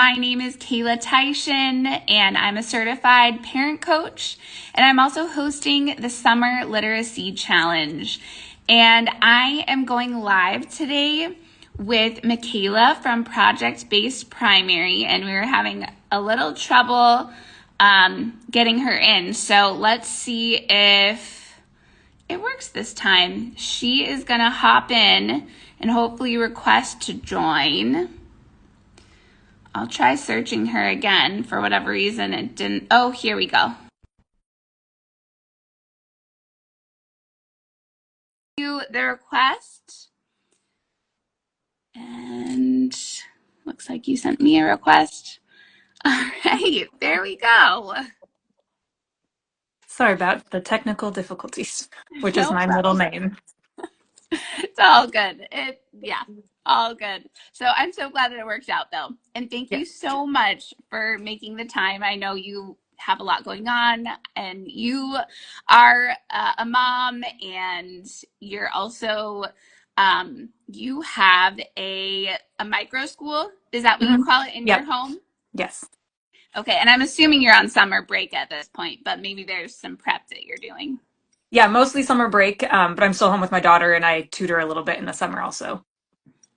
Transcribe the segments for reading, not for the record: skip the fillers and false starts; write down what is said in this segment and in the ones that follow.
My name is Kayla Tychsen, and I'm a certified parent coach, and I'm also hosting the Summer Literacy Challenge. And I am going live today with Mikaela from Project Based Primary, and we were having a little trouble getting her in. So let's see if it works this time. She is going to hop in and hopefully request to join. I'll try searching her again. For whatever reason, it didn't. Oh, here we go. The request. And looks like you sent me a request. All right, there we go. Sorry about the technical difficulties, which is No my middle problem. name. It's all good. Yeah, all good. So I'm so glad that it worked out though. And thank Yeah. you so much for making the time. I know you have a lot going on and you are a mom and you're also, you have a micro school. Is that what you Mhm. call it in your Yep. home? Yes. Okay. And I'm assuming you're on summer break at this point, but maybe there's some prep that you're doing. Yeah, mostly summer break, but I'm still home with my daughter and I tutor a little bit in the summer also.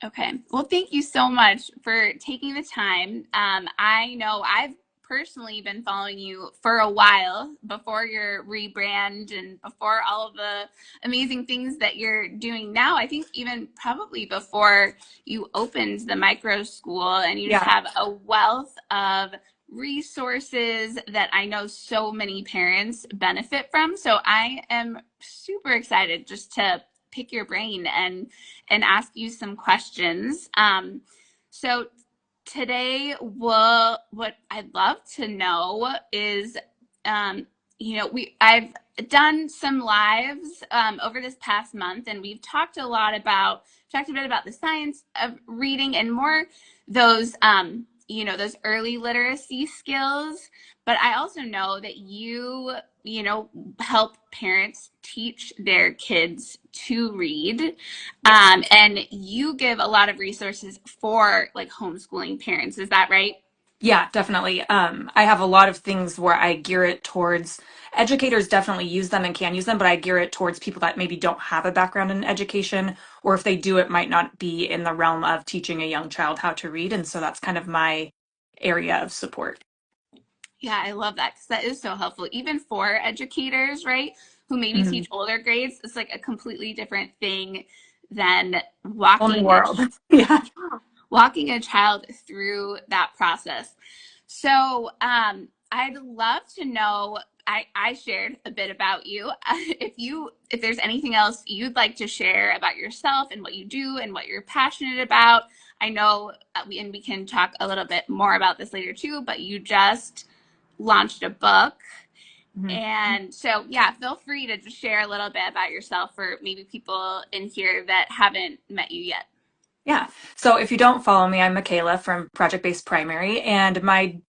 Okay. Well, thank you so much for taking the time. I know I've personally been following you for a while before your rebrand and before all of the amazing things that you're doing now. I think even probably before you opened the micro school, and you just Yeah. have a wealth of resources that I know so many parents benefit from. So I am super excited just to pick your brain and ask you some questions. So today, what I'd love to know is, I've done some lives over this past month, and we've talked a bit about the science of reading and more those those early literacy skills. But I also know that you help parents teach their kids to read. Yes. And you give a lot of resources for like homeschooling parents. Is that right? Yeah, definitely. I have a lot of things where I gear it towards educators definitely use them and can use them, but I gear it towards people that maybe don't have a background in education, or if they do, it might not be in the realm of teaching a young child how to read. And so that's kind of my area of support. Yeah, I love that because that is so helpful, even for educators, right? Who maybe Mhm. teach older grades. It's like a completely different thing than Whole new world. Yeah. walking a child through that process. So I'd love to know. I shared a bit about you. If there's anything else you'd like to share about yourself and what you do and what you're passionate about, I know we can talk a little bit more about this later too. But you just launched a book, Mhm. and so yeah, feel free to just share a little bit about yourself for maybe people in here that haven't met you yet. Yeah. So if you don't follow me, I'm Michaela from Project Based Primary, and my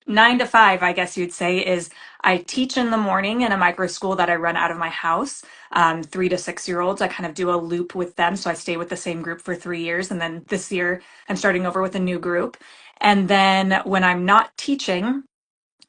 9 to 5, I guess you'd say, is I teach in the morning in a micro school that I run out of my house. 3 to 6 year olds, I kind of do a loop with them. So I stay with the same group for 3 years. And then this year I'm starting over with a new group. And then when I'm not teaching,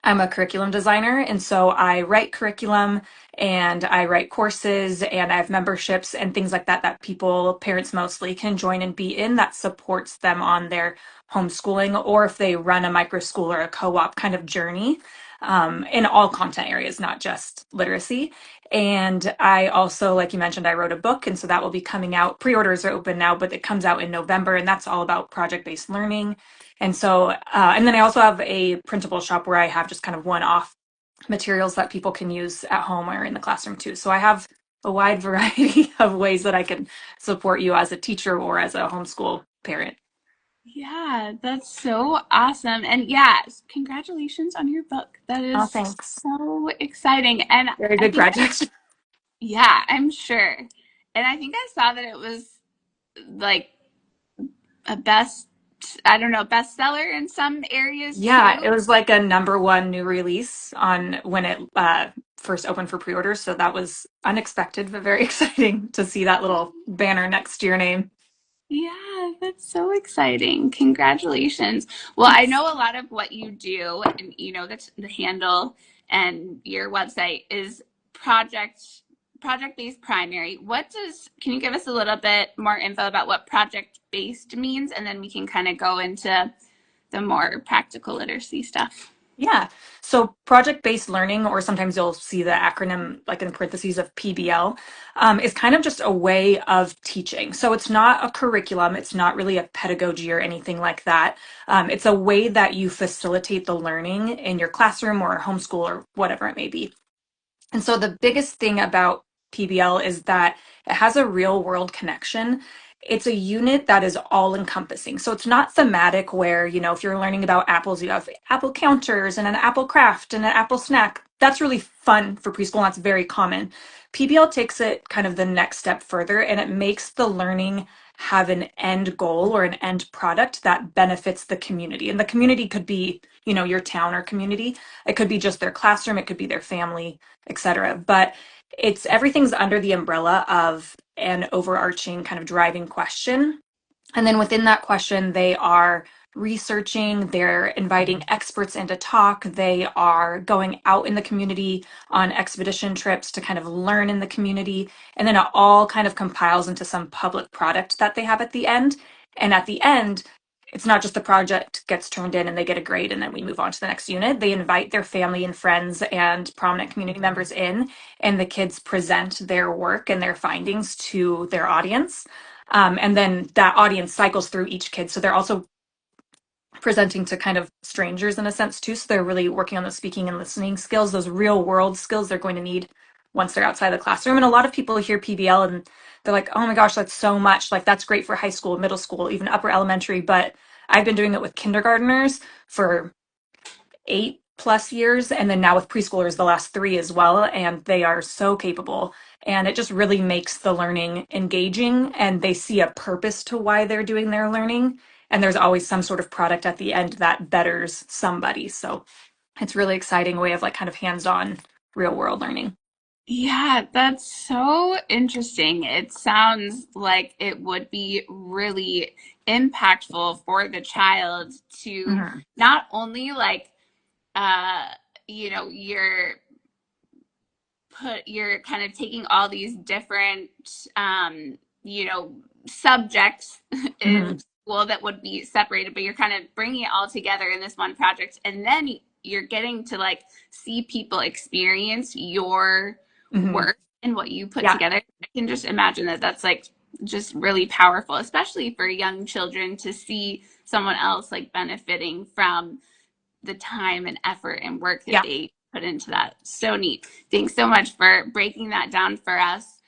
I'm a curriculum designer, and so I write curriculum and I write courses and I have memberships and things like that that people, parents mostly, can join and be in that supports them on their homeschooling or if they run a micro school or a co-op kind of journey in all content areas, not just literacy. And I also, like you mentioned, I wrote a book, and so that will be coming out. Pre-orders are open now, but it comes out in November, and that's all about project-based learning. And so, and then I also have a printable shop where I have just kind of one-off materials that people can use at home or in the classroom too. So I have a wide variety of ways that I can support you as a teacher or as a homeschool parent. Yeah, that's so awesome. And yeah, congratulations on your book. That Oh, is thanks. so exciting. And Very I big think, project. yeah, I'm sure. And I think I saw that it was like a I don't know, bestseller in some areas Yeah, too. it was like a #1 new release on when it first opened for pre-orders. So that was unexpected, but very exciting to see that little banner next to your name. Yeah, that's so exciting. Congratulations. Well, I Thanks. know a lot of what you do, and you know that's the handle and your website is project based primary. What does can you give us a little bit more info about what project based means, and then we can kind of go into the more practical literacy stuff. Yeah. So project-based learning, or sometimes you'll see the acronym like in parentheses of PBL, is kind of just a way of teaching. So it's not a curriculum, it's not really a pedagogy or anything like that. It's a way that you facilitate the learning in your classroom or homeschool or whatever it may be. And so the biggest thing about PBL is that it has a real world connection. It's a unit that is all encompassing. So it's not thematic where, if you're learning about apples, you have apple counters and an apple craft and an apple snack. That's really fun for preschool and that's very common. PBL takes it kind of the next step further and it makes the learning have an end goal or an end product that benefits the community. And the community could be, your town or community. It could be just their classroom, it could be their family, etc. But everything's under the umbrella of an overarching kind of driving question. And then within that question, they are researching, they're inviting experts in to talk, they are going out in the community on expedition trips to kind of learn in the community. And then it all kind of compiles into some public product that they have at the end. And at the end, it's not just the project gets turned in and they get a grade and then we move on to the next unit. They invite their family and friends and prominent community members in, and the kids present their work and their findings to their audience. And then that audience cycles through each kid. So they're also presenting to kind of strangers in a sense too. So they're really working on those speaking and listening skills, those real world skills they're going to need once they're outside the classroom. And a lot of people hear PBL and they're like, oh my gosh, that's so much. Like that's great for high school, middle school, even upper elementary. But I've been doing it with kindergartners for 8+ years, and then now with preschoolers the last 3 as well, and they are so capable. And it just really makes the learning engaging, and they see a purpose to why they're doing their learning. And there's always some sort of product at the end that betters somebody. So it's really exciting way of like kind of hands-on real world learning. Yeah, that's so interesting. It sounds like it would be really impactful for the child to Mhm. not only like uh you're kind of taking all these different you know subjects in Mhm. school that would be separated, but you're kind of bringing it all together in this one project, and then you're getting to like see people experience your Mhm. work and what you put Yeah. together. I can just imagine that that's like just really powerful, especially for young children to see someone else like benefiting from the time and effort and work that Yeah. they put into that. So neat. Thanks so much for breaking that down for us.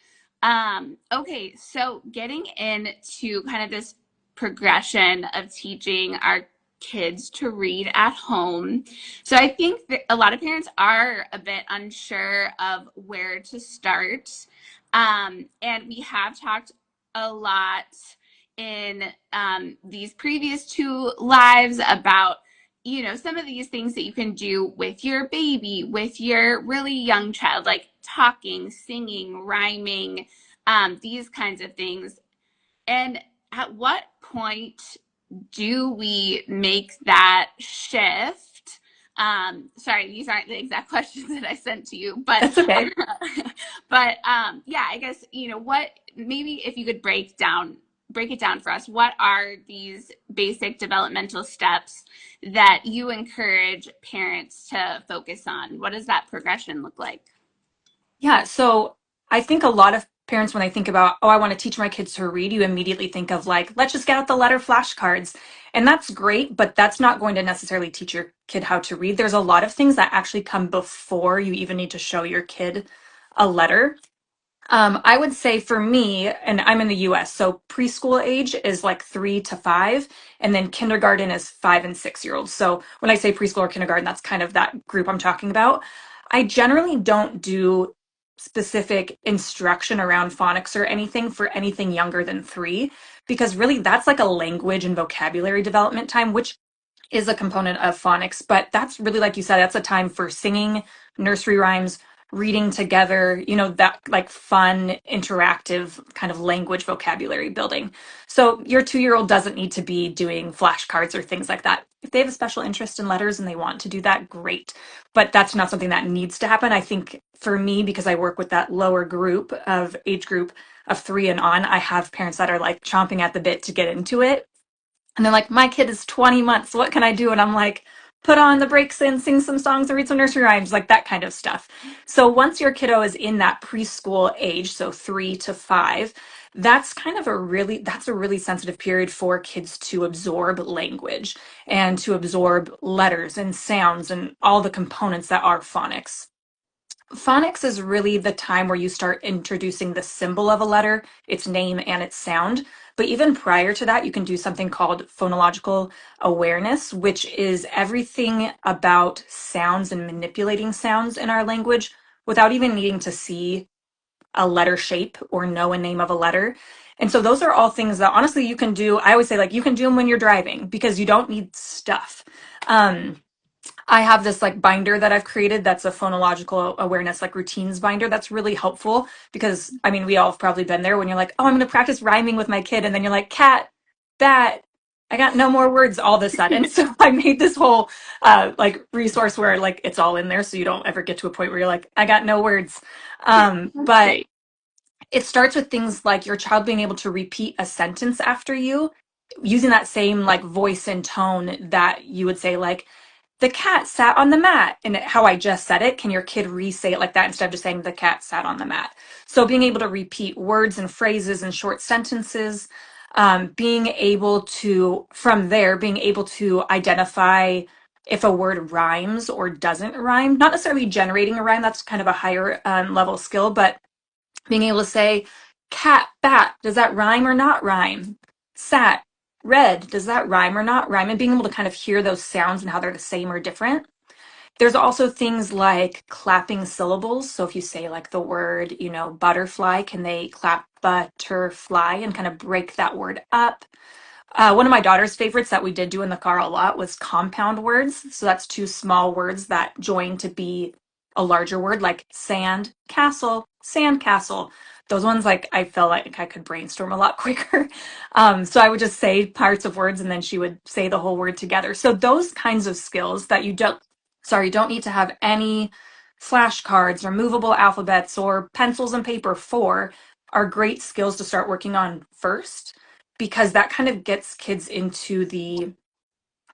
Okay, so getting into kind of this progression of teaching our kids to read at home. So I think that a lot of parents are a bit unsure of where to start. And we have talked a lot in these previous two lives about some of these things that you can do with your baby, with your really young child, like talking, singing, rhyming, these kinds of things. And at what point do we make that shift? Sorry, these aren't the exact questions that I sent to you, but That's okay. yeah, I guess what maybe if you could break it down for us. What are these basic developmental steps that you encourage parents to focus on? What does that progression look like? Yeah, so I think a lot of parents, when they think about, oh, I want to teach my kids to read, you immediately think of like, let's just get out the letter flashcards. And that's great, but that's not going to necessarily teach your kid how to read. There's a lot of things that actually come before you even need to show your kid a letter. I would say for me, and I'm in the US, so preschool age is like 3 to 5, and then kindergarten is 5 and 6 year olds. So when I say preschool or kindergarten, that's kind of that group I'm talking about. I generally don't do specific instruction around phonics or anything for anything younger than 3, because really that's like a language and vocabulary development time, which is a component of phonics. But that's really, like you said, that's a time for singing, nursery rhymes, reading together, that like fun, interactive kind of language vocabulary building. So your 2 year old doesn't need to be doing flashcards or things like that. If they have a special interest in letters and they want to do that, great. But that's not something that needs to happen. I think for me, because I work with that lower group of age group of 3 and on, I have parents that are like chomping at the bit to get into it. And they're like, my kid is 20 months. What can I do? And I'm like, put on the brakes and sing some songs and read some nursery rhymes, like that kind of stuff. So once your kiddo is in that preschool age, so 3 to 5, that's a really sensitive period for kids to absorb language and to absorb letters and sounds and all the components that are phonics. Phonics is really the time where you start introducing the symbol of a letter, its name, and its sound. But even prior to that, you can do something called phonological awareness, which is everything about sounds and manipulating sounds in our language without even needing to see a letter shape or know a name of a letter. And so those are all things that honestly you can do. I always say, like, you can do them when you're driving because you don't need stuff. Um, I have this like binder that I've created that's a phonological awareness, like routines binder. That's really helpful because I mean, we all have probably been there when you're like, oh, I'm going to practice rhyming with my kid. And then you're like, cat, bat, I got no more words all of a sudden. So I made this whole like resource where like it's all in there. So you don't ever get to a point where you're like, I got no words. That's But great. it starts with things like your child being able to repeat a sentence after you using that same like voice and tone that you would say like, the cat sat on the mat. And how I just said it, can your kid re-say it like that instead of just saying the cat sat on the mat? So being able to repeat words and phrases and short sentences, being able to, from there, being able to identify if a word rhymes or doesn't rhyme, not necessarily generating a rhyme, that's kind of a higher level skill, but being able to say cat, bat, does that rhyme or not rhyme? Sat, red, does that rhyme or not rhyme? And being able to kind of hear those sounds and how they're the same or different. There's also things like clapping syllables. So if you say like the word, butterfly, can they clap butterfly and kind of break that word up? One of my daughter's favorites that we did do in the car a lot was compound words. So that's two small words that join to be a larger word, like sand, castle, sand castle. Those ones, like, I felt like I could brainstorm a lot quicker. So I would just say parts of words and then she would say the whole word together. So those kinds of skills that don't need to have any flashcards or movable alphabets or pencils and paper for are great skills to start working on first because that kind of gets kids into the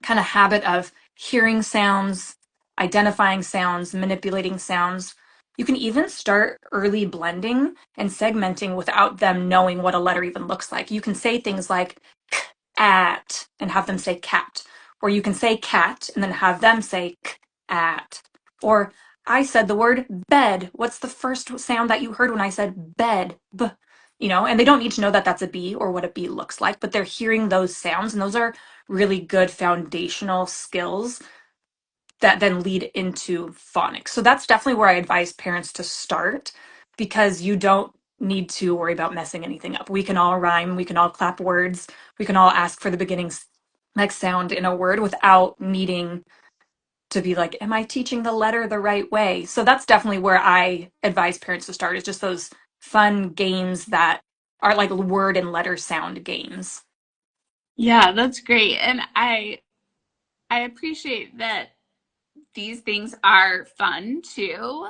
kind of habit of hearing sounds, identifying sounds, manipulating sounds. You can even start early blending and segmenting without them knowing what a letter even looks like. You can say things like at and have them say cat, or you can say cat and then have them say k at, or I said the word bed. What's the first sound that you heard when I said bed? B. And they don't need to know that that's a B or what a B looks like, but they're hearing those sounds, and those are really good foundational skills that then lead into phonics. So that's definitely where I advise parents to start because you don't need to worry about messing anything up. We can all rhyme, we can all clap words, we can all ask for the beginning like sound in a word without needing to be like, am I teaching the letter the right way? So that's definitely where I advise parents to start is just those fun games that are like word and letter sound games. Yeah, that's great. And I appreciate that these things are fun too.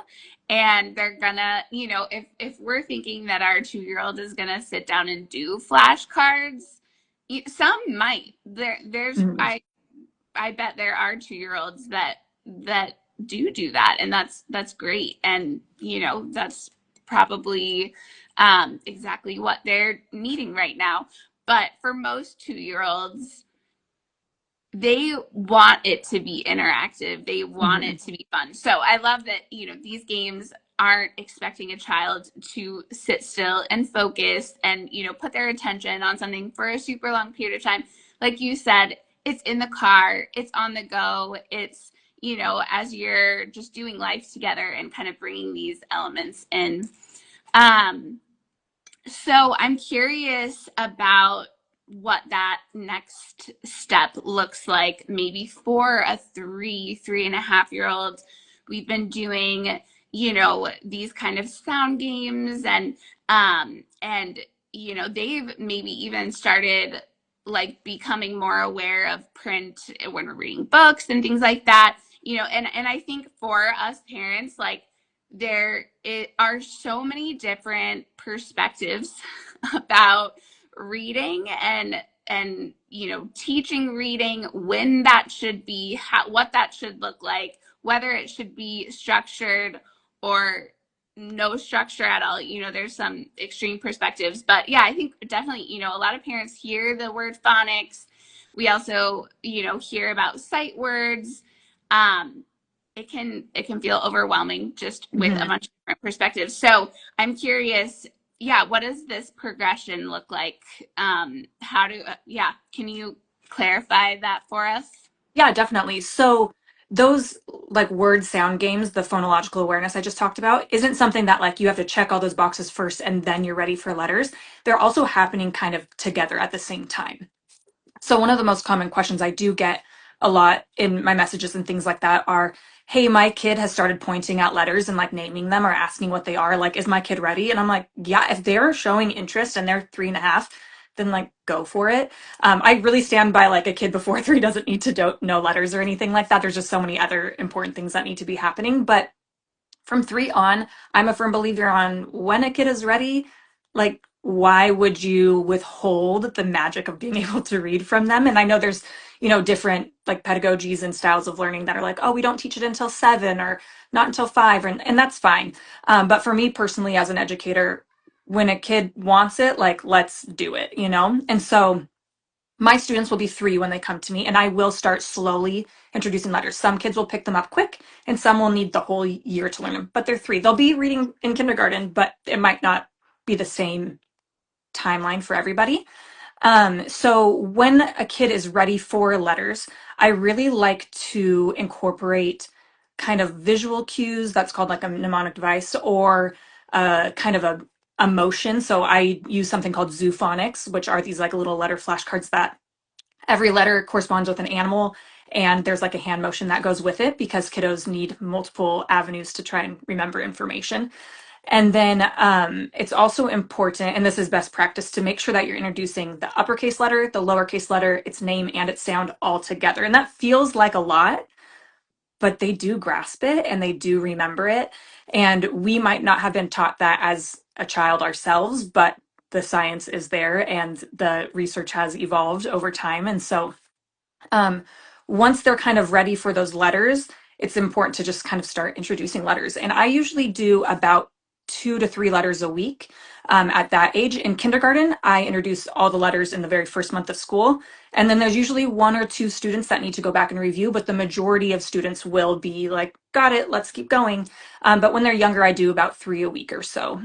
And they're gonna, if we're thinking that our 2 year old is gonna sit down and do flashcards, some might. There's Mhm. I bet there are 2 year olds that do that, and that's great. And that's probably exactly what they're needing right now. But for most 2 year olds, they want it to be interactive. They want Mhm. it to be fun. So I love that, these games aren't expecting a child to sit still and focus and, put their attention on something for a super long period of time. Like you said, it's in the car, it's on the go, it's, as you're just doing life together and kind of bringing these elements in. Um, so I'm curious about what that next step looks like, maybe for a 3.5 year old. We've been doing, these kind of sound games and they've maybe even started like becoming more aware of print when we're reading books and things like that. And I think for us parents, like are so many different perspectives about reading and teaching reading, when that should be, what that should look like, whether it should be structured or no structure at all. There's some extreme perspectives, but yeah, I think definitely, a lot of parents hear the word phonics. We also, hear about sight words. um it can feel overwhelming just with a Mhm. bunch of different perspectives. So I'm curious, yeah, what does this progression look like? How do Yeah, can you clarify that for us? Yeah, definitely. So those like word sound games, the phonological awareness I just talked about, isn't something that like you have to check all those boxes first and then you're ready for letters. They're also happening kind of together at the same time. So one of the most common questions I do get a lot in my messages and things like that are, hey, my kid has started pointing out letters and like naming them or asking what they are. Like, is my kid ready? And I'm like, yeah, if they're showing interest and they're 3.5, then like go for it. I really stand by like a kid before 3 doesn't need to know letters or anything like that. There's just so many other important things that need to be happening. But from 3 on, I'm a firm believer on when a kid is ready, like, why would you withhold the magic of being able to read from them? And I know there's, different like pedagogies and styles of learning that are like, oh, we don't teach it until 7 or not until 5, and that's fine. But for me personally, as an educator, when a kid wants it, like, let's do it. And so my students will be 3 when they come to me, and I will start slowly introducing letters. Some kids will pick them up quick, and some will need the whole year to learn them. But they're 3. They'll be reading in kindergarten, but it might not be the same timeline for everybody. So when a kid is ready for letters, I really like to incorporate kind of visual cues. That's called like a mnemonic device, or kind of a motion. So I use something called zoophonics, which are these like little letter flashcards that every letter corresponds with an animal, and there's like a hand motion that goes with it because kiddos need multiple avenues to try and remember information. And then it's also important, and this is best practice, to make sure that you're introducing the uppercase letter, the lowercase letter, its name, and its sound all together. And that feels like a lot, but they do grasp it and they do remember it. And we might not have been taught that as a child ourselves, but the science is there and the research has evolved over time. And so um, once they're kind of ready for those letters, it's important to just kind of start introducing letters. And I usually do about 2 to 3 letters a week. At that age in kindergarten, I introduce all the letters in the very first month of school. And then there's usually 1 or 2 students that need to go back and review, but the majority of students will be like, got it, let's keep going. But when they're younger, I do about 3 a week or so.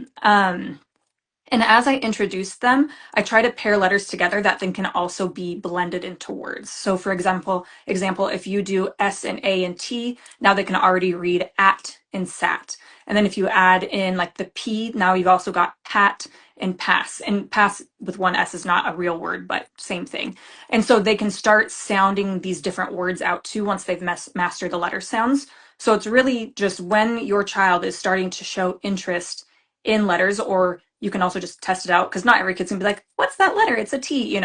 And as I introduce them, I try to pair letters together that then can also be blended into words. So for example, if you do S and A and T, now they can already read at and sat. And then if you add in like the P, now you've also got pat and pass. And pass with 1 S is not a real word, but same thing. And so they can start sounding these different words out too once they've mastered the letter sounds. So it's really just when your child is starting to show interest in letters, or you can also just test it out because not every kid's gonna be like, what's that letter? It's a T.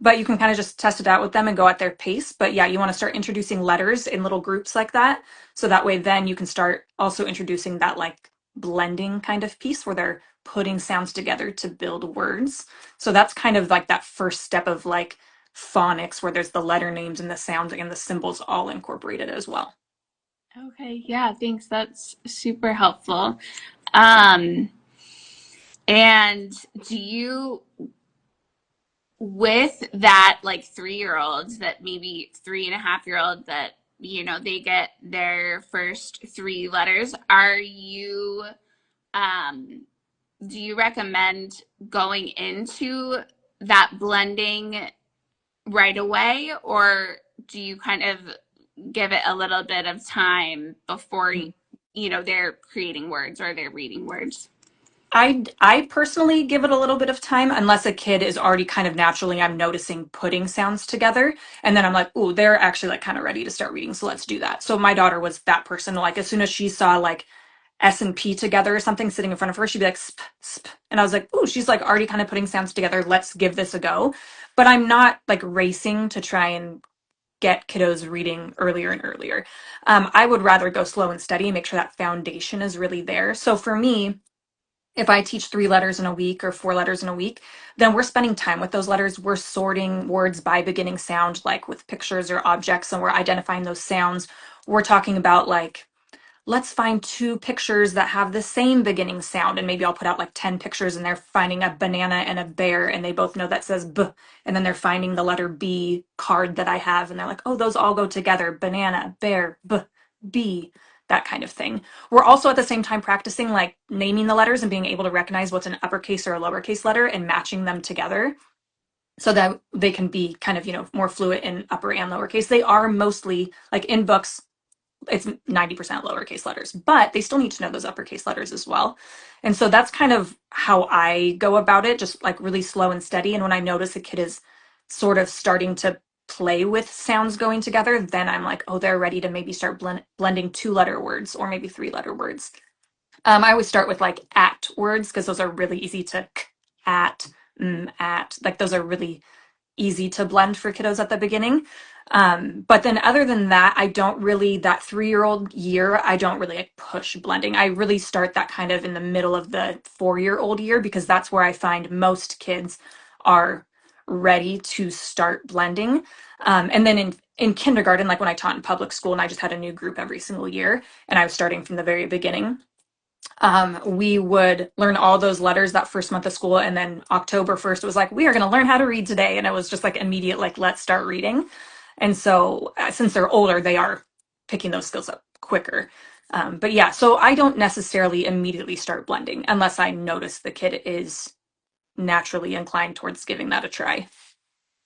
But you can kind of just test it out with them and go at their pace. But yeah, you want to start introducing letters in little groups like that. So that way then you can start also introducing that like blending kind of piece where they're putting sounds together to build words. So that's kind of like that first step of like phonics where there's the letter names and the sounds and the symbols all incorporated as well. Okay, yeah, thanks. That's super helpful. Um, and do you, with that like 3-year-olds, that maybe 3.5-year-old, that they get their first 3 letters, um do you recommend going into that blending right away, or do you kind of give it a little bit of time before they're creating words or they're reading words? I personally give it a little bit of time unless a kid is already kind of naturally, I'm noticing, putting sounds together. And then I'm like, ooh, they're actually like kind of ready to start reading. So let's do that. So my daughter was that person. Like as soon as she saw like S and P together or something sitting in front of her, she'd be like, sp, sp. And I was like, ooh, she's like already kind of putting sounds together. Let's give this a go. But I'm not like racing to try and get kiddos reading earlier and earlier. I would rather go slow and steady and make sure that foundation is really there. So for me, if I teach 3 letters in a week or 4 letters in a week, then we're spending time with those letters. We're sorting words by beginning sound, like with pictures or objects, and we're identifying those sounds. We're talking about like, let's find 2 pictures that have the same beginning sound. And maybe I'll put out like 10 pictures and they're finding a banana and a bear and they both know that says B. And then they're finding the letter B card that I have and they're like, oh, those all go together. Banana, bear, B, B, that kind of thing. We're also at the same time practicing like naming the letters and being able to recognize what's an uppercase or a lowercase letter and matching them together so that they can be kind of, more fluent in upper and lowercase. They are mostly like in books, it's 90% lowercase letters, but they still need to know those uppercase letters as well. And so that's kind of how I go about it, just like really slow and steady. And when I notice a kid is sort of starting to play with sounds going together, then I'm like, oh, they're ready to maybe start blending 2 letter words or maybe 3 letter words. I always start with like at words because those are really easy to at, at, like those are really easy to blend for kiddos at the beginning. But then other than that, I don't really, that 3-year-old year, I don't really like push blending. I really start that kind of in the middle of the 4-year-old year because that's where I find most kids are ready to start blending. And then in kindergarten, like when I taught in public school and I just had a new group every single year and I was starting from the very beginning, we would learn all those letters that first month of school. And then October 1st, it was like, we are going to learn how to read today. And it was just like immediate, like, let's start reading. And so since they're older, they are picking those skills up quicker. But yeah, so I don't necessarily immediately start blending unless I notice the kid is naturally inclined towards giving that a try.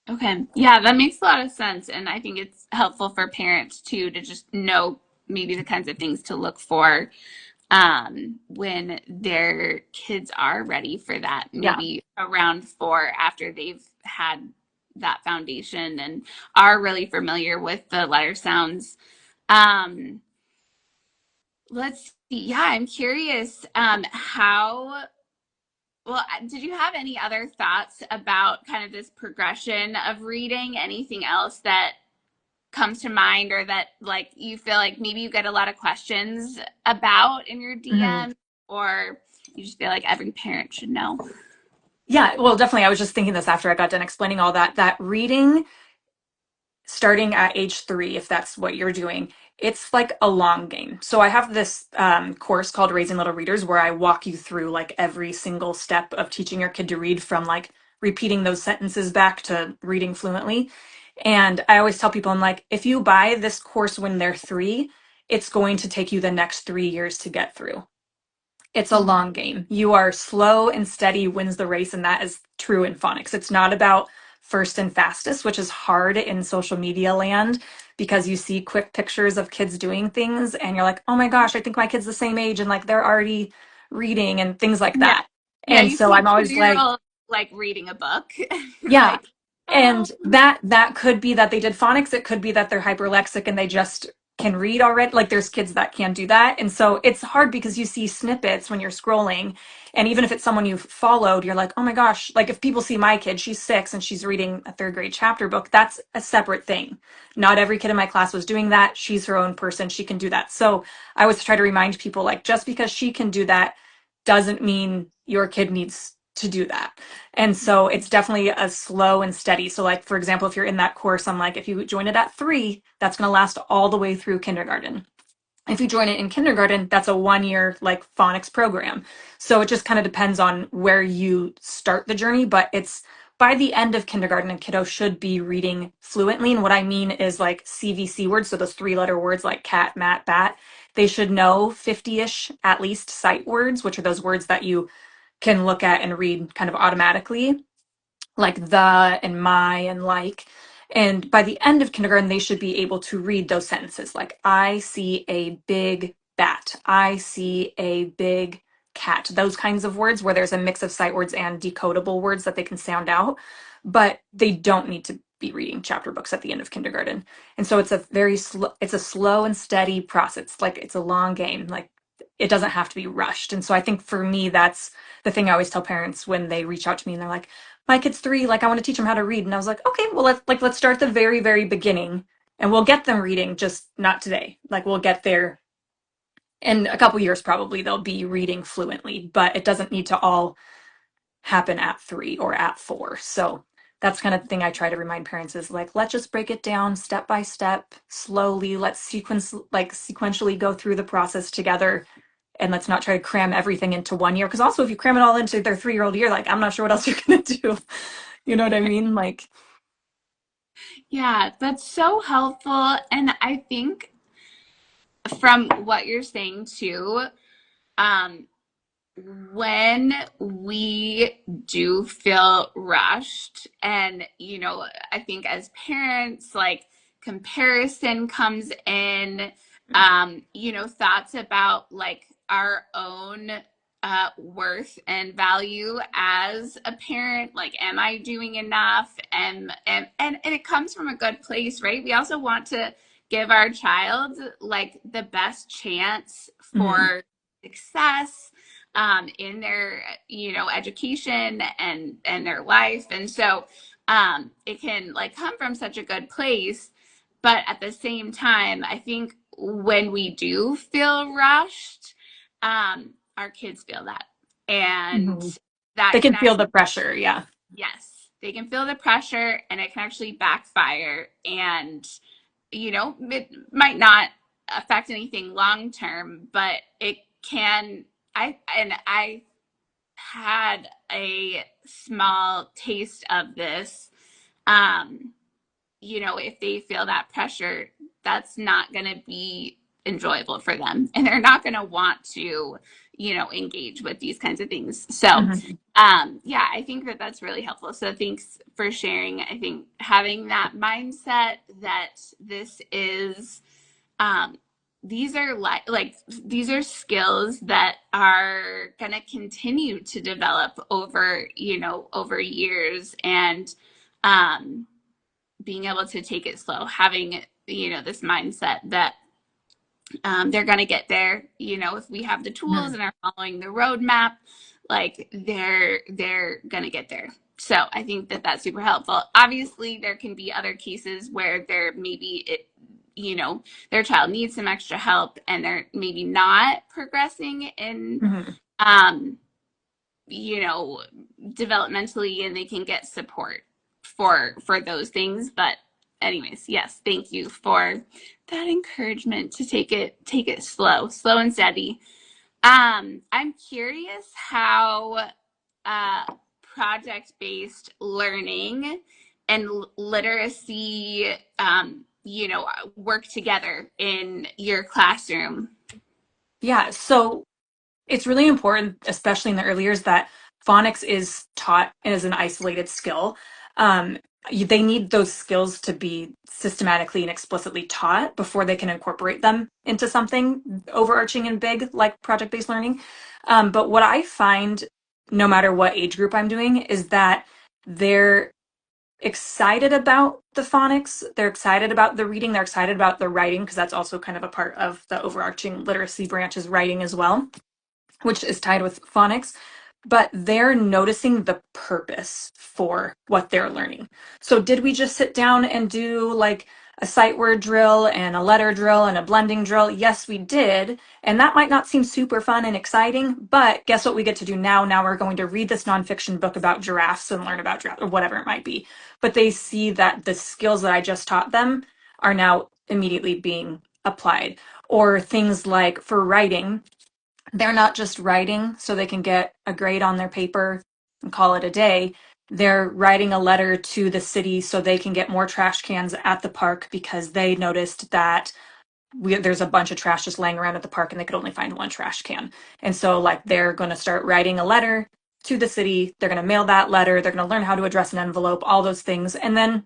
Okay. Yeah, that makes a lot of sense. And I think it's helpful for parents too to just know maybe the kinds of things to look for when their kids are ready for that, Yeah. maybe around 4 after they've had that foundation and are really familiar with the letter sounds. Um, let's see. Yeah, I'm curious how well, did you have any other thoughts about kind of this progression of reading? Anything else that comes to mind or that like you feel like maybe you get a lot of questions about in your Mhm. DM or you just feel like every parent should know? Yeah, well, definitely. I was just thinking this after I got done explaining all that, that reading starting at age 3, if that's what you're doing, it's like a long game. So I have this course called Raising Little Readers where I walk you through like every single step of teaching your kid to read from like repeating those sentences back to reading fluently. And I always tell people, I'm like, if you buy this course when they're 3, it's going to take you the next 3 years to get through. It's a Mhm. long game. You are slow and steady wins the race, and that is true in phonics. It's not about first and fastest, which is hard in social media land because you see quick pictures of kids doing things and you're like, oh my gosh, I think my kid's the same age and like they're already reading and things like Yeah. that. Yeah, And you so see I'm always like, 2-year-olds like reading a book. You're yeah. like, oh, And that could be that they did phonics. It could be that they're hyperlexic and they just can read already. Like there's kids that can't do that. And so it's hard because you see snippets when you're scrolling. And even if it's someone you've followed, you're like, oh my gosh, like if people see my kid, she's 6 and she's reading a 3rd grade chapter book, that's a separate thing. Not every kid in my class was doing that. She's her own person. She can do that. So I always try to remind people like just because she can do that doesn't mean your kid needs to do that. And so it's definitely a slow and steady. So like, for example, if you're in that course, I'm like, if you join it at 3, that's going to last all the way through kindergarten. If you join it in kindergarten, that's a 1-year like phonics program. So it just kind of depends on where you start the journey, but it's by the end of kindergarten, a kiddo should be reading fluently. And what I mean is like CVC words, so those 3-letter words like cat, mat, bat. They should know 50-ish at least sight words, which are those words that you can look at and read kind of automatically, like the and my and like. And by the end of kindergarten, they should be able to read those sentences like, I see a big bat. I see a big cat. Those kinds of words where there's a mix of sight words and decodable words that they can sound out, but they don't need to be reading chapter books at the end of kindergarten. And so it's a very slow, it's a slow and steady process. Like it's a long game. Like it doesn't have to be rushed. And so I think for me, that's the thing I always tell parents when they reach out to me and they're like, my kid's 3, like I want to teach them how to read. And I was like, okay, well, let's start at the very, very beginning and we'll get them reading, just not today. Like we'll get there in a couple years, probably they'll be reading fluently, but it doesn't need to all happen at 3 or at 4. So that's kind of the thing I try to remind parents is like, let's just break it down step by step, slowly. Let's sequentially go through the process together. And let's not try to cram everything into one year. Because also, if you cram it all into their 3-year-old year, like, I'm not sure what else you're going to do. You know what I mean? Like, Yeah, that's so helpful. And I think from what you're saying too, um, when we do feel rushed, and I think as parents, like comparison comes in, thoughts about like our own worth and value as a parent, like am I doing enough, and it comes from a good place, right? We also want to give our child like the best chance mhm, for success in their education and their life. And so it can like come from such a good place, but at the same time I think when we do feel rushed, our kids feel that, and mhm. that They can can feel actually, the pressure. Yeah. yes, they can feel the pressure, and it can actually backfire, and it might not affect anything long term, but it can. I had a small taste of this. Um, if they feel that pressure, that's not going to be enjoyable for them, and they're not going to want to, engage with these kinds of things. So, Mhm, yeah, I think that that's really helpful. So, thanks for sharing. I think having that mindset that this is, um, these are like these are skills that are going to continue to develop over over years, and um, being able to take it slow, having this mindset that they're going to get there. If we have the tools mhm, and are following the roadmap, like they're going to get there. So I think that that's super helpful. Obviously, there can be other cases where there maybe their child needs some extra help and they're maybe not progressing in mhm. um, you know developmentally, and they can get support for those things. But anyways, yes, thank you for that encouragement to take it slow and steady. I'm curious how uh project based learning and literacy work together in your classroom. Yeah. So it's really important, especially in the early years, that phonics is taught as an isolated skill. Um, they need those skills to be systematically and explicitly taught before they can incorporate them into something overarching and big like project-based learning. But what I find, no matter what age group I'm doing, is that they're excited about the phonics, they're excited about the reading, they're excited about the writing, because that's also kind of a part of the overarching literacy branch is writing as well, which is tied with phonics, but they're noticing the purpose for what they're learning. So, did we just sit down and do like a sight word drill and a letter drill and a blending drill? Yes, we did. And that might not seem super fun and exciting, but guess what we get to do now? Now we're going to read this nonfiction book about giraffes and learn about giraffes or whatever it might be. But they see that the skills that I just taught them are now immediately being applied. Or things like for writing, they're not just writing so they can get a grade on their paper and call it a day. They're writing a letter to the city so they can get more trash cans at the park because they noticed that there's a bunch of trash just laying around at the park and they could only find one trash can. And so, like, they're going to start writing a letter to the city. They're going to mail that letter. They're going to learn how to address an envelope, all those things. And then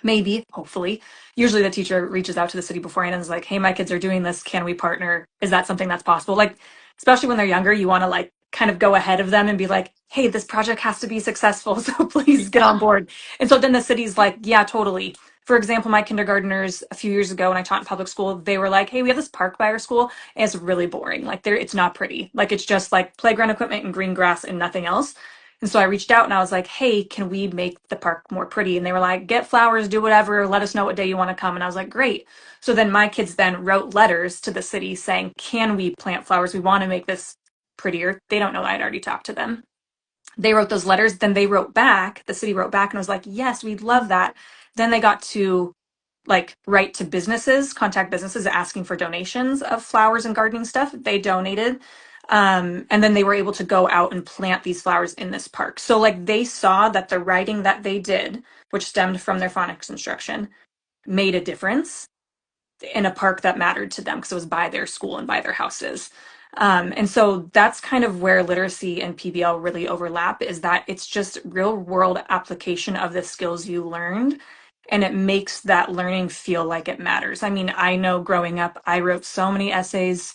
maybe, hopefully, usually the teacher reaches out to the city beforehand and is like, hey, my kids are doing this. Can we partner? Is that something that's possible? Like, especially when they're younger, you want to like kind of go ahead of them and be like, hey, this project has to be successful. So please get on board. And so then the city's like, yeah, totally. For example, my kindergartners a few years ago when I taught in public school, they were like, hey, we have this park by our school and it's really boring. Like there, it's not pretty. Like it's just like playground equipment and green grass and nothing else. And so I reached out and I was like, hey, can we make the park more pretty? And they were like, get flowers, do whatever, let us know what day you want to come. And I was like, great. So then my kids then wrote letters to the city saying, can we plant flowers? We want to make this prettier. They don't know I'd already talked to them. They wrote those letters. Then they wrote back, the city wrote back and was like, yes, we'd love that. Then they got to like write to businesses, contact businesses asking for donations of flowers and gardening stuff. They donated. And then they were able to go out and plant these flowers in this park. So like they saw that the writing that they did, which stemmed from their phonics instruction, made a difference in a park that mattered to them because it was by their school and by their houses. And so that's kind of where literacy and PBL really overlap, is that it's just real world application of the skills you learned. And it makes that learning feel like it matters. I mean, I know growing up, I wrote so many essays.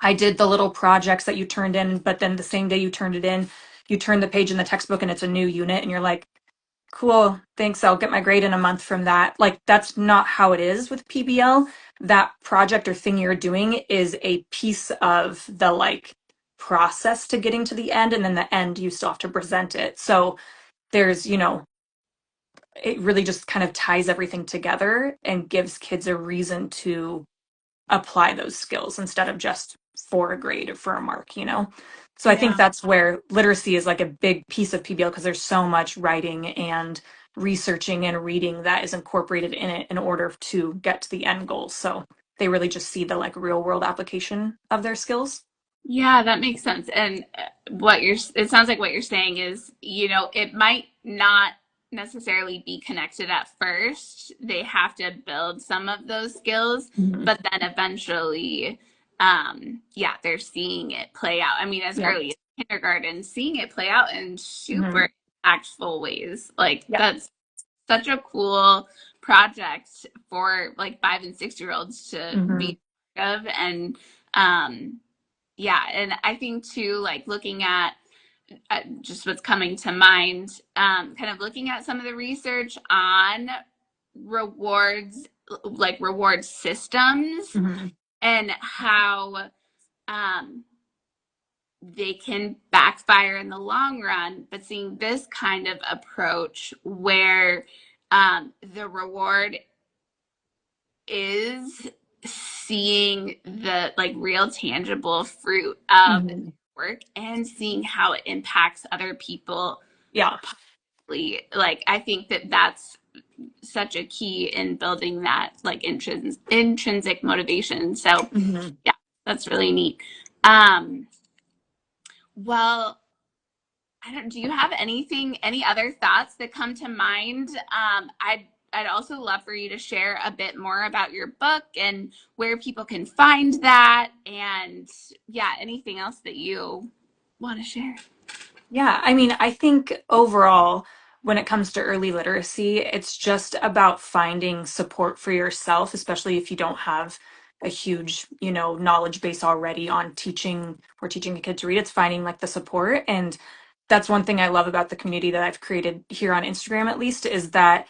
I did the little projects that you turned in, but then the same day you turned it in, you turn the page in the textbook and it's a new unit, and you're like, cool, thanks, I'll get my grade in a month from that. Like, that's not how it is with PBL. That project or thing you're doing is a piece of the like process to getting to the end, and then the end you still have to present it. So there's, it really just kind of ties everything together and gives kids a reason to apply those skills instead of just for a grade or for a mark. So I think Yeah. that's where literacy is like a big piece of PBL, because there's so much writing and researching and reading that is incorporated in it in order to get to the end goal. So they really just see the like real world application of their skills. Yeah, that makes sense. And it sounds like what you're saying is, it might not necessarily be connected at first. They have to build some of those skills, Mhm. but then eventually, yeah, they're seeing it play out. I mean, as Yeah. early as kindergarten, seeing it play out in Hmm. super impactful ways. Like Yeah. that's such a cool project for like 5 and 6 year olds to Hmm. be part of. And, um, yeah, and I think too, like looking at just what's coming to mind, kind of looking at some of the research on rewards, like reward systems, Hmm. and how um, they can backfire in the long run, but seeing this kind of approach where the reward is seeing the like real tangible fruit of Hmm. work and seeing how it impacts other people. Yeah. Like I think that that's such a key in building that like intrinsic motivation. So Hmm. yeah, that's really neat. um well, I don't, do you have any other thoughts that come to mind? I'd also love for you to share a bit more about your book and where people can find that, and yeah, anything else that you want to share. Yeah, I mean, I think overall, when it comes to early literacy, it's just about finding support for yourself, especially if you don't have a huge, knowledge base already on teaching a kid to read. It's finding like the support. And that's one thing I love about the community that I've created here on Instagram, at least, is that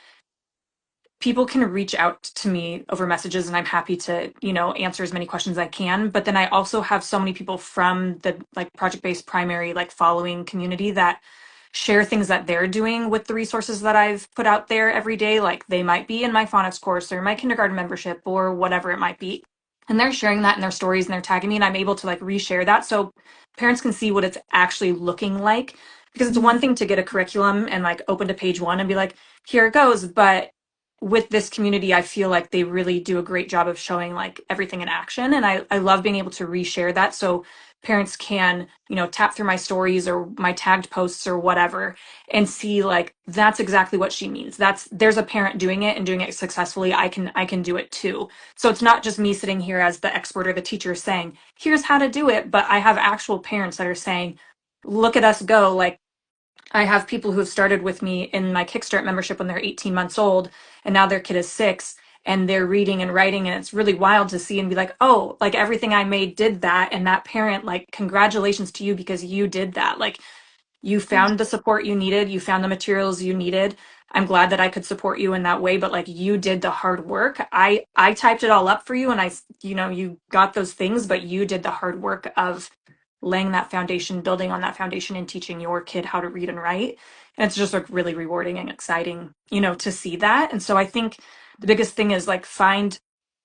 people can reach out to me over messages, and I'm happy to, answer as many questions as I can. But then I also have so many people from the like project based primary, like following community, that share things that they're doing with the resources that I've put out there every day. Like they might be in my phonics course or my kindergarten membership or whatever it might be. And they're sharing that in their stories and they're tagging me, and I'm able to like reshare that so parents can see what it's actually looking like. Because it's one thing to get a curriculum and like open to page one and be like, here it goes. But with this community, I feel like they really do a great job of showing like everything in action. And I love being able to reshare that so parents can, tap through my stories or my tagged posts or whatever and see like that's exactly what she means. There's a parent doing it and doing it successfully. I can do it too. So it's not just me sitting here as the expert or the teacher saying, here's how to do it, but I have actual parents that are saying, look at us go. Like I have people who have started with me in my Kickstart membership when they're 18 months old, and now their kid is 6, and they're reading and writing, and it's really wild to see and be like, oh, like everything I made did that, and that parent, like, congratulations to you because you did that. Like, you found the support you needed, you found the materials you needed, I'm glad that I could support you in that way, but like you did the hard work. I typed it all up for you and you got those things, but you did the hard work of laying that foundation, building on that foundation and teaching your kid how to read and write. And it's just like really rewarding and exciting, to see that. And so I think the biggest thing is like find,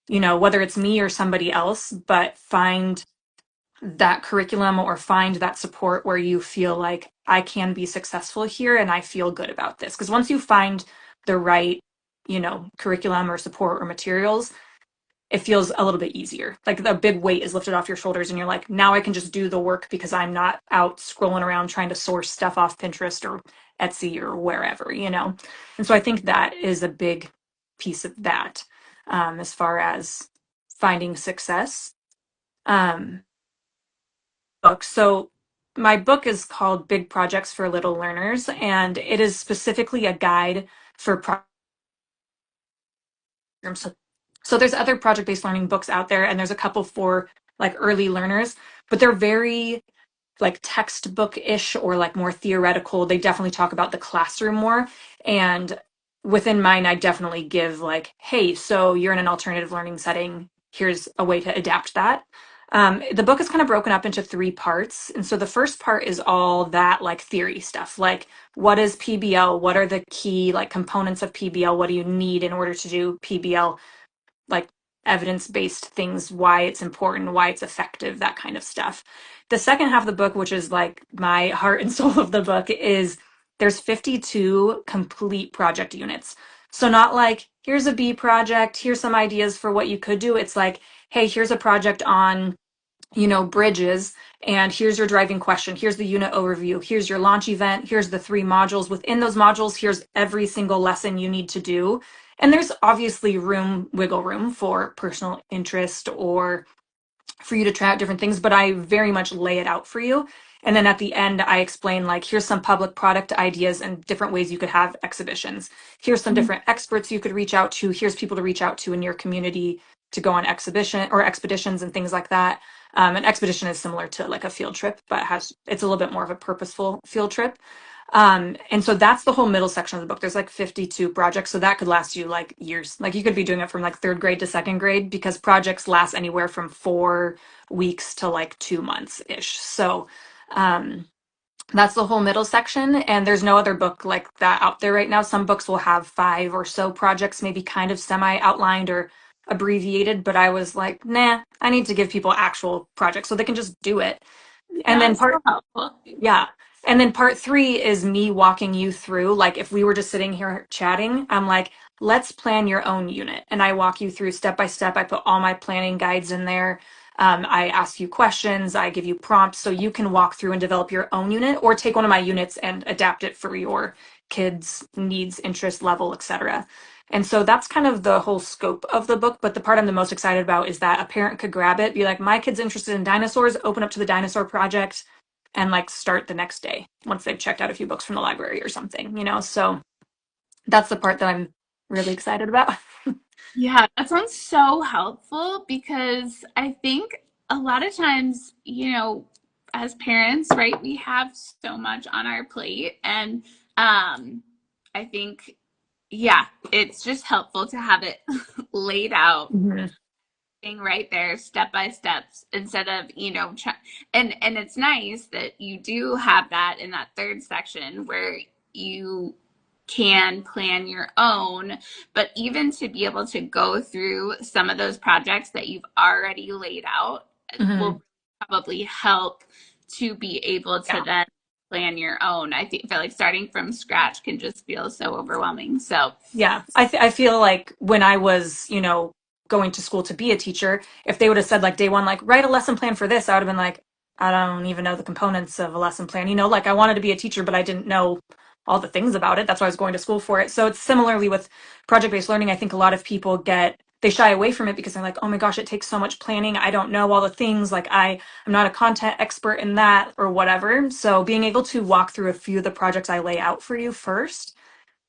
whether it's me or somebody else, but find that curriculum or find that support where you feel like I can be successful here and I feel good about this. Because once you find the right, curriculum or support or materials, it feels a little bit easier. Like the big weight is lifted off your shoulders and you're like, now I can just do the work because I'm not out scrolling around trying to source stuff off Pinterest or Etsy or wherever. And so I think that is a big piece of that, as far as finding success. Um, book. So my book is called Big Projects for Little Learners, and it is specifically a guide for so, so there's other project-based learning books out there, and there's a couple for like early learners, but they're very like textbook-ish or like more theoretical. They definitely talk about the classroom more. And within mine, I definitely give like, hey, so you're in an alternative learning setting. Here's a way to adapt that. The book is kind of broken up into 3 parts. And so the first part is all that like theory stuff, like what is PBL? What are the key like components of PBL? What do you need in order to do PBL? Like evidence-based things, why it's important, why it's effective, that kind of stuff. The second half of the book, which is like my heart and soul of the book, is there's 52 complete project units. So not like, here's a B project, here's some ideas for what you could do. It's like, hey, here's a project on bridges, and here's your driving question, here's the unit overview, here's your launch event, here's the 3 modules. Within those modules, here's every single lesson you need to do. And there's obviously wiggle room for personal interest or for you to try out different things, but I very much lay it out for you. And then at the end, I explain like, here's some public product ideas and different ways you could have exhibitions. Here's some different experts you could reach out to. Here's people to reach out to in your community to go on exhibition or expeditions and things like that. An expedition is similar to like a field trip, but it's a little bit more of a purposeful field trip. And so that's the whole middle section of the book. There's like 52 projects, so that could last you like years. Like you could be doing it from like 3rd grade to 2nd grade, because projects last anywhere from 4 weeks to like 2 months ish. So that's the whole middle section, and there's no other book like that out there right now. Some books will have 5 or so projects, maybe kind of semi-outlined or abbreviated, but I was like, nah, I need to give people actual projects so they can just do it. And then That's so helpful. yeah. And then part 3 is me walking you through, like if we were just sitting here chatting, I'm like, let's plan your own unit. And I walk you through step by step. I put all my planning guides in there. I ask you questions. I give you prompts so you can walk through and develop your own unit, or take one of my units and adapt it for your kids' needs, interest level, etc. And so that's kind of the whole scope of the book. But the part I'm the most excited about is that a parent could grab it, be like, my kid's interested in dinosaurs, open up to the dinosaur project, and like start the next day once they've checked out a few books from the library or something. So that's the part that I'm really excited about. Yeah, that sounds so helpful because I think a lot of times, as parents, right, we have so much on our plate. And I think, yeah, it's just helpful to have it laid out Mhm. right there, step by steps, instead of and it's nice that you do have that in that third section where you can plan your own, but even to be able to go through some of those projects that you've already laid out Mhm. will probably help to be able to Yeah. then plan your own. I feel like starting from scratch can just feel so overwhelming. So Yeah. I feel like when I was, going to school to be a teacher, if they would have said like day one, like write a lesson plan for this, I would have been like, I don't even know the components of a lesson plan. Like I wanted to be a teacher, but I didn't know all the things about it. That's why I was going to school for it. So it's similarly with project-based learning. I think a lot of people they shy away from it because they're like, oh my gosh, it takes so much planning. I don't know all the things. Like I'm not a content expert in that or whatever. So being able to walk through a few of the projects I lay out for you first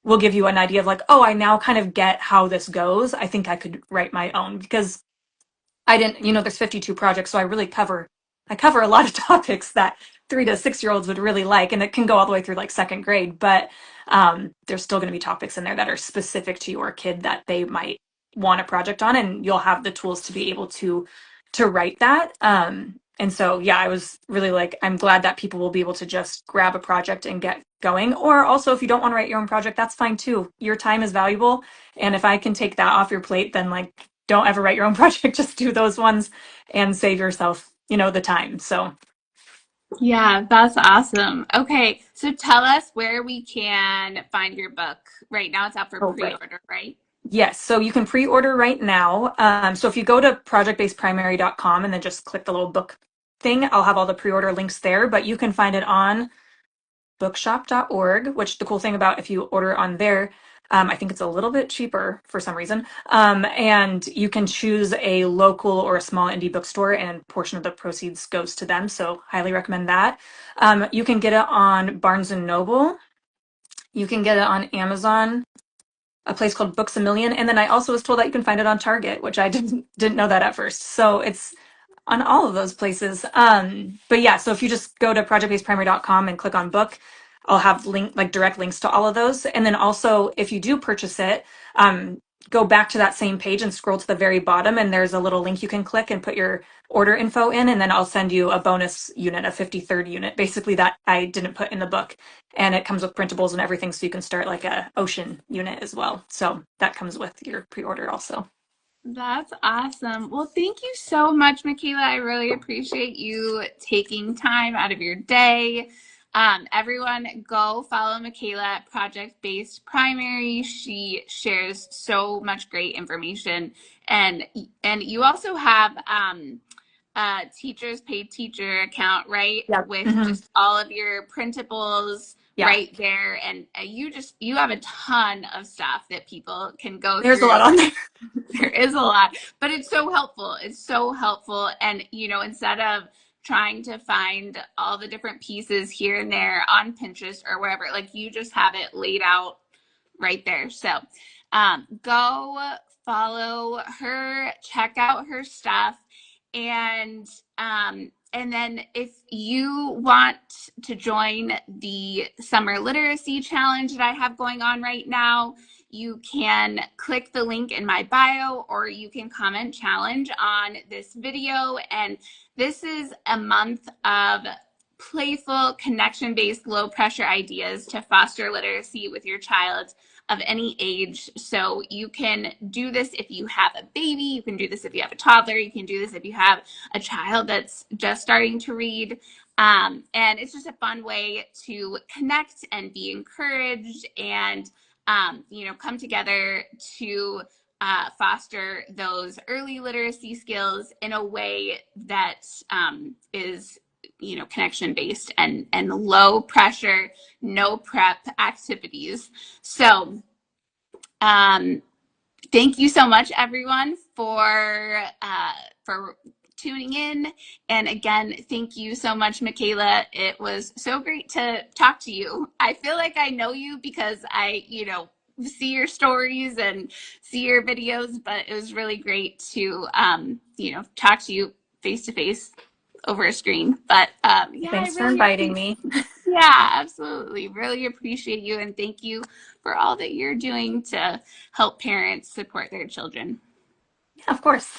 will give you an idea of like, oh, I now kind of get how this goes. I think I could write my own, because I didn't, there's 52 projects, so I cover a lot of topics that 3 to 6 year olds would really like, and it can go all the way through like second grade, but there's still going to be topics in there that are specific to your kid that they might want a project on, and you'll have the tools to be able to write that. And so, yeah, I was really like, I'm glad that people will be able to just grab a project and get going. Or also, if you don't want to write your own project, that's fine too. Your time is valuable. And if I can take that off your plate, then like, don't ever write your own project, just do those ones and save yourself, the time. So, Yeah, that's awesome. Okay, so tell us where we can find your book. Right now it's out for oh, right. pre-order, right? Yes, so you can pre-order right now. So if you go to projectbasedprimary.com and then just click the little book thing, I'll have all the pre-order links there, but you can find it on bookshop.org, which the cool thing about if you order on there, I think it's a little bit cheaper for some reason. And you can choose a local or a small indie bookstore, and a portion of the proceeds goes to them. So highly recommend that. You can get it on Barnes and Noble. You can get it on Amazon, a place called Books a Million, and then I also was told that you can find it on Target, which I didn't know that at first. So it's on all of those places. But yeah, so if you just go to projectbasedprimary.com and click on book, I'll have direct links to all of those. And then also, if you do purchase it, go back to that same page and scroll to the very bottom, and there's a little link you can click and put your order info in, and then I'll send you a bonus unit, a 53rd unit, basically that I didn't put in the book. And it comes with printables and everything, so you can start like a ocean unit as well. So that comes with your pre-order also. That's awesome. Well, thank you so much, Mikaela. I really appreciate you taking time out of your day. Everyone, go follow Mikaela at Project Based Primary. She shares so much great information, and you also have a teacher's paid teacher account, right? Yeah. With Hmm. just all of your printables Yeah. right there, and you have a ton of stuff that people can go There's a lot through. on there. There is a lot, but it's so helpful. It's so helpful. And, instead of trying to find all the different pieces here and there on Pinterest or wherever, like you just have it laid out right there. So go follow her, check out her stuff, and and then if you want to join the summer literacy challenge that I have going on right now, you can click the link in my bio, or you can comment challenge on this video. And this is a month of playful, connection-based, low-pressure ideas to foster literacy with your child of any age. So you can do this if you have a baby, you can do this if you have a toddler, you can do this if you have a child that's just starting to read. And it's just a fun way to connect and be encouraged and come together to foster those early literacy skills in a way that is connection based and low pressure, no prep activities. So thank you so much, everyone, for tuning in. And again, thank you so much, Mikaela. It was so great to talk to you. I feel like I know you because I, see your stories and see your videos, but it was really great to, talk to you face to face over a screen. But yeah, I Thanks for really inviting appreciate. me. Yeah, absolutely. Really appreciate you, and thank you for all that you're doing to help parents support their children. Yeah, of course.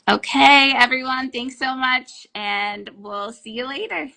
Okay, everyone, thanks so much, and we'll see you later.